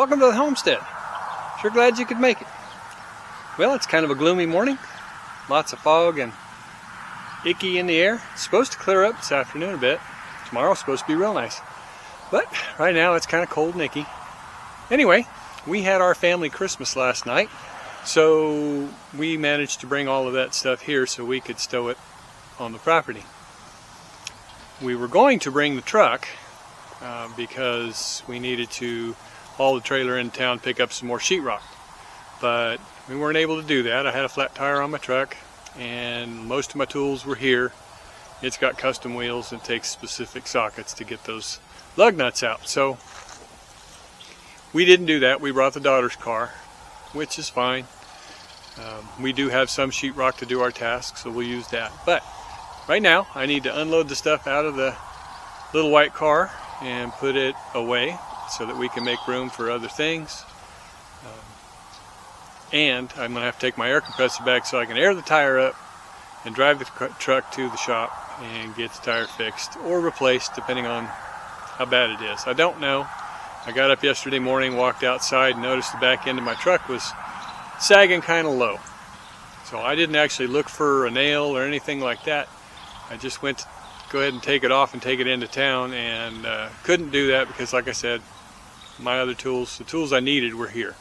welcome to the homestead. Sure glad you could make it. Well, it's kind of a gloomy morning. Lots of fog and icky in the air. It's supposed to clear up this afternoon a bit. Tomorrow's supposed to be real nice. But right now it's kind of cold and icky. Anyway, we had our family Christmas last night, so we managed to bring all of that stuff here so we could stow it on the property. We were going to bring the truck because we needed to haul the trailer in town, pick up some more sheetrock. But we weren't able to do that. I had a flat tire on my truck and most of my tools were here. It's got custom wheels and takes specific sockets to get those lug nuts out. So we didn't do that. We brought the daughter's car, which is fine. We do have some sheetrock to do our tasks, so we'll use that. But right now I need to unload the stuff out of the little white car and put it away so that we can make room for other things. And I'm going to have to take my air compressor back so I can air the tire up and drive the truck to the shop and get the tire fixed or replaced depending on how bad it is. I don't know. I got up yesterday morning, walked outside, and noticed the back end of my truck was sagging kind of low. So I didn't actually look for a nail or anything like that. I just went to go ahead and take it off and take it into town, and couldn't do that because, like I said, my other tools, the tools I needed, were here.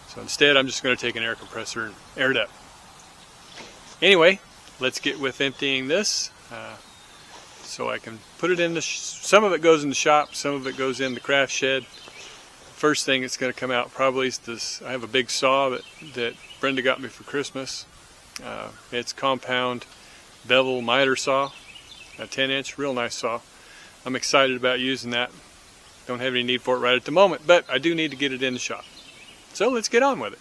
So instead I'm just going to take an air compressor and air it up. Anyway, let's get with emptying this so I can put it in the some of it goes in the shop, some of it goes in the craft shed. First thing that's going to come out probably is this. I have a big saw that Brenda got me for Christmas. It's compound bevel miter saw, a 10-inch, real nice saw. I'm excited about using that. Don't have any need for it right at the moment, but I do need to get it in the shop. So let's get on with it.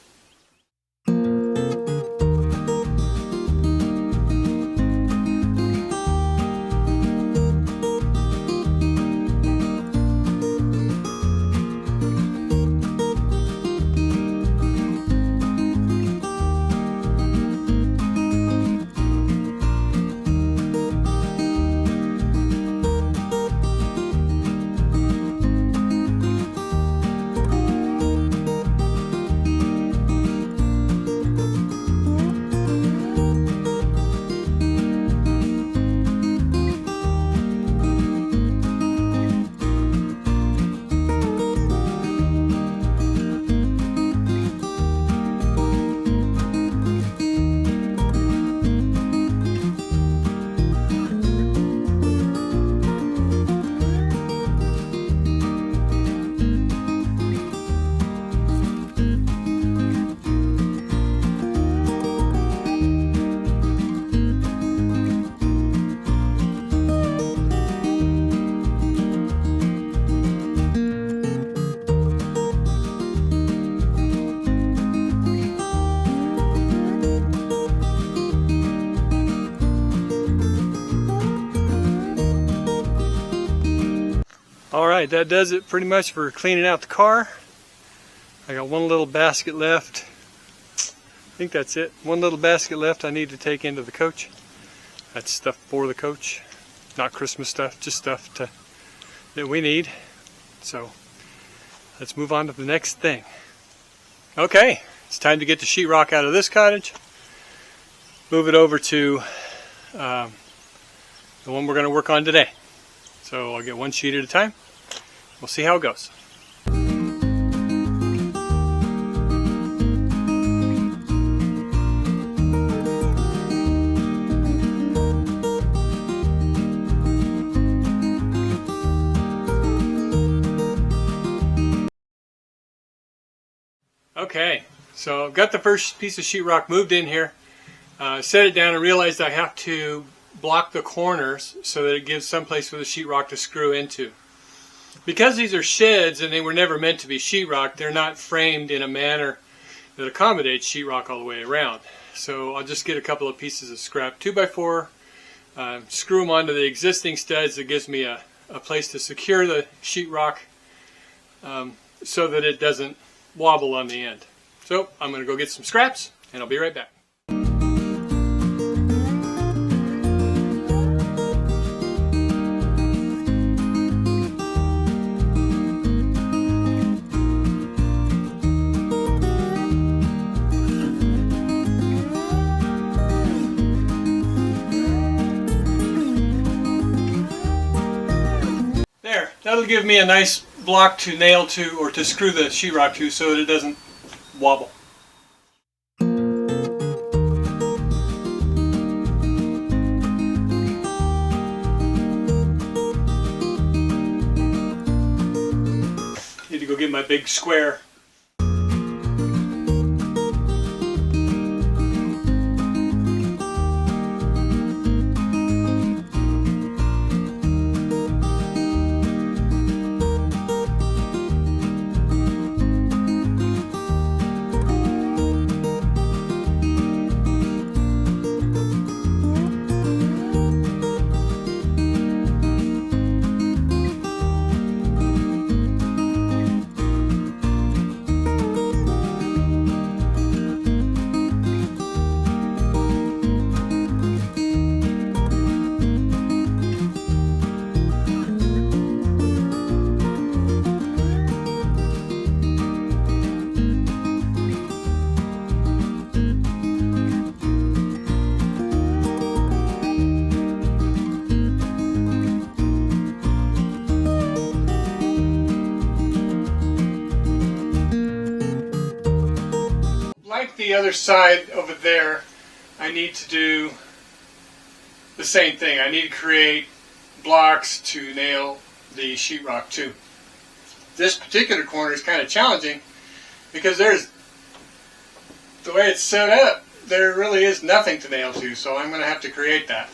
Alright, that does it pretty much for cleaning out the car. I got one little basket left. I think that's it. One little basket left I need to take into the coach. That's stuff for the coach. Not Christmas stuff, just stuff that we need. So let's move on to the next thing. Okay, it's time to get the sheetrock out of this cottage. Move it over to the one we're going to work on today. So I'll get one sheet at a time. We'll see how it goes. Okay, so I've got the first piece of sheetrock moved in here. Set it down and realized I have to block the corners so that it gives some place for the sheetrock to screw into. Because these are sheds and they were never meant to be sheetrock, they're not framed in a manner that accommodates sheetrock all the way around. So I'll just get a couple of pieces of scrap 2x4, screw them onto the existing studs. That gives me a place to secure the sheetrock so that it doesn't wobble on the end. So I'm going to go get some scraps and I'll be right back. That'll give me a nice block to nail to, or to screw the sheetrock to, so that it doesn't wobble. Need to go get my big square. Like the other side over there, I need to do the same thing. I need to create blocks to nail the sheetrock to. This particular corner is kind of challenging because there's, the way it's set up, there really is nothing to nail to, so I'm going to have to create that.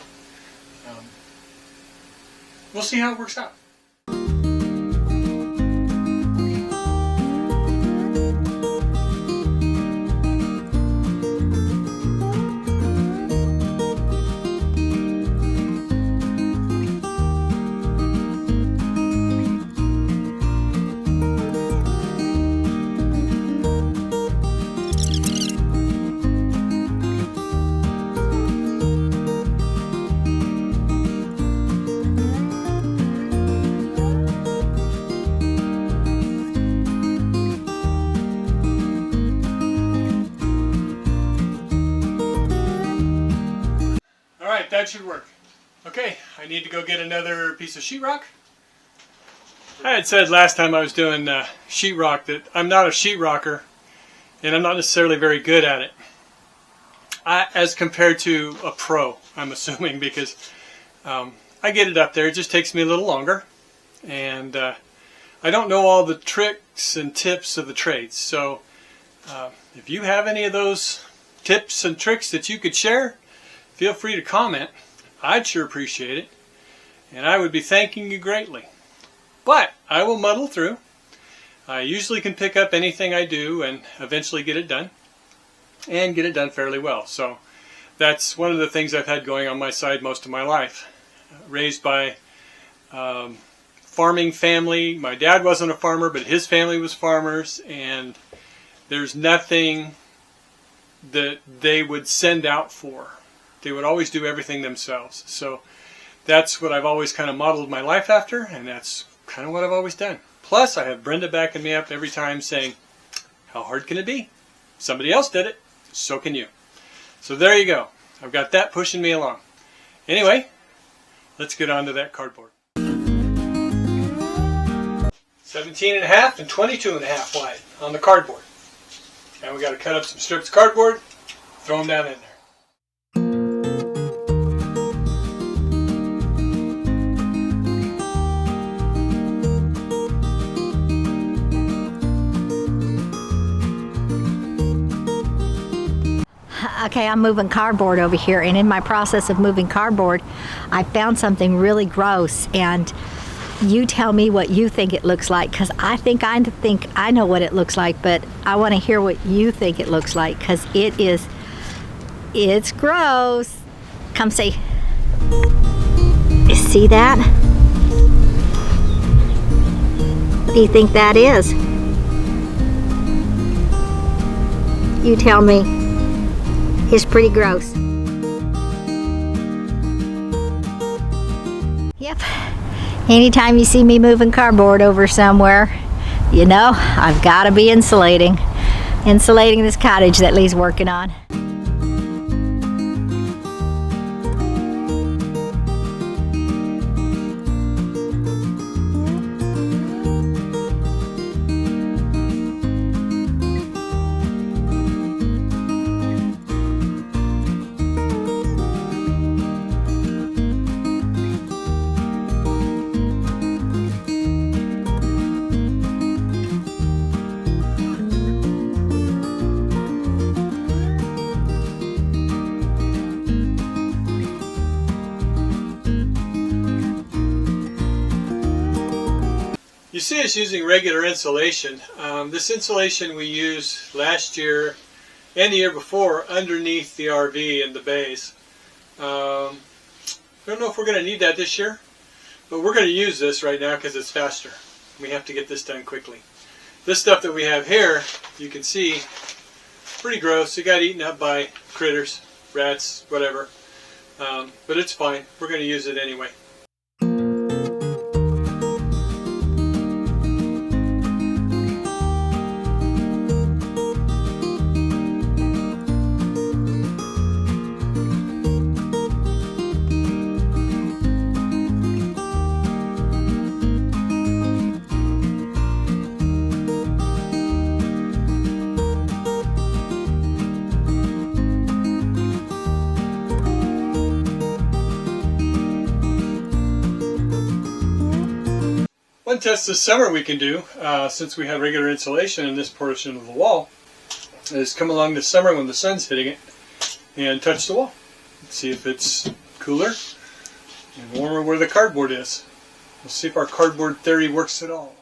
We'll see how it works out. Alright, that should work. Okay, I need to go get another piece of sheetrock. I had said last time I was doing sheetrock that I'm not a sheetrocker, and I'm not necessarily very good at it. As compared to a pro, I'm assuming, because I get it up there. It just takes me a little longer, and I don't know all the tricks and tips of the trades. So if you have any of those tips and tricks that you could share, feel free to comment. I'd sure appreciate it, and I would be thanking you greatly. But I will muddle through. I usually can pick up anything I do and eventually get it done, and get it done fairly well. So that's one of the things I've had going on my side most of my life. Raised by farming family. My dad wasn't a farmer, but his family was farmers, and there's nothing that they would send out for. They would always do everything themselves. So that's what I've always kind of modeled my life after, and that's kind of what I've always done. Plus, I have Brenda backing me up every time saying, how hard can it be? Somebody else did it, so can you. So there you go. I've got that pushing me along. Anyway, let's get on to that cardboard. 17.5 and 22.5 wide on the cardboard. And we got to cut up some strips of cardboard, throw them down in there. Okay, I'm moving cardboard over here, and in my process of moving cardboard, I found something really gross, and you tell me what you think it looks like, because I think I know what it looks like, but I want to hear what you think it looks like, because it's gross. Come see. You see that? What do you think that is? You tell me. It's pretty gross. Yep. Anytime you see me moving cardboard over somewhere, you know I've got to be insulating this cottage that Lee's working on. You see us using regular insulation. This insulation we used last year and the year before underneath the RV and the bays. I don't know if we're going to need that this year, but we're going to use this right now because it's faster. We have to get this done quickly. This stuff that we have here, you can see, pretty gross. It got eaten up by critters, rats, whatever. But it's fine. We're going to use it anyway. One test this summer we can do, since we have regular insulation in this portion of the wall, is come along this summer when the sun's hitting it and touch the wall. See if it's cooler and warmer where the cardboard is. We'll see if our cardboard theory works at all.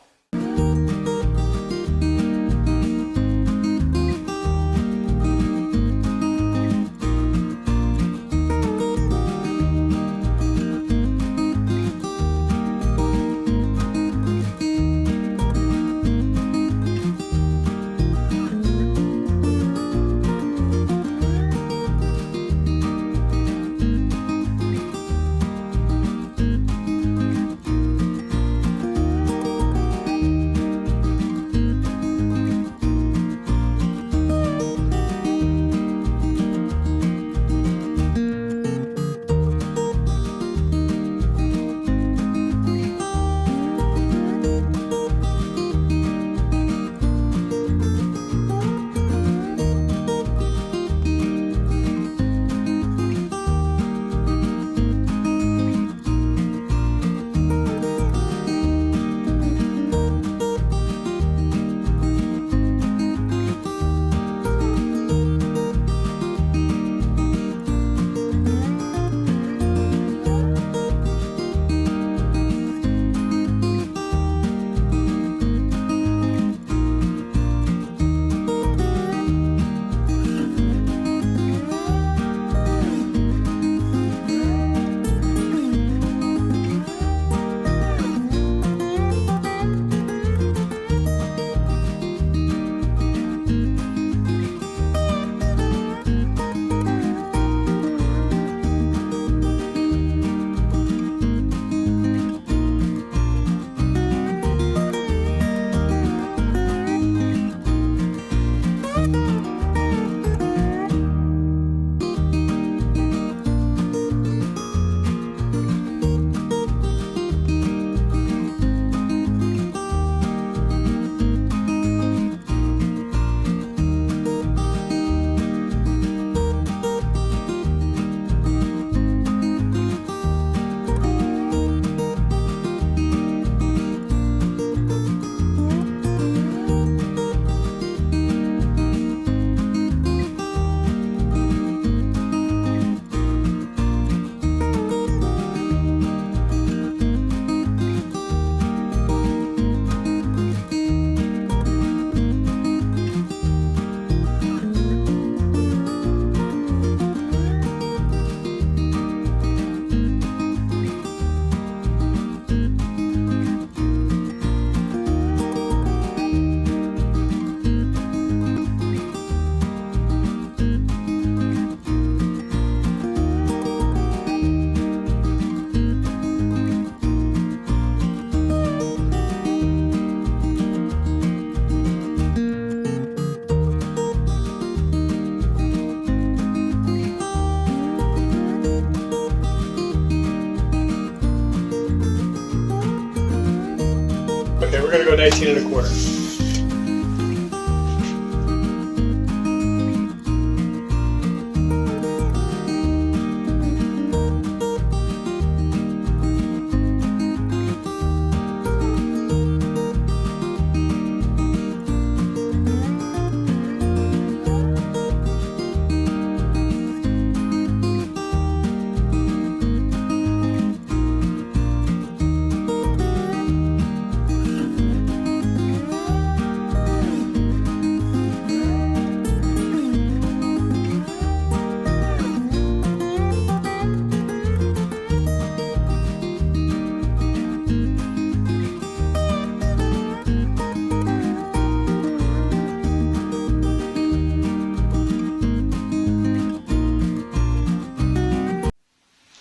Okay, we're going to go 19 1/4.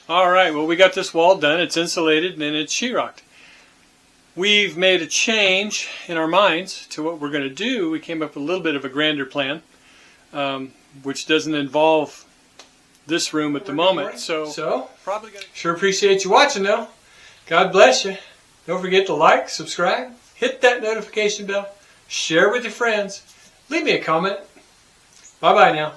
All right, well, we got this wall done. It's insulated and it's sheetrocked. We've made a change in our minds to what we're going to do. We came up with a little bit of a grander plan, which doesn't involve this room at the moment. So probably gonna... Sure appreciate you watching, though. God bless you. Don't forget to like, subscribe, hit that notification bell, share with your friends, leave me a comment. Bye-bye now.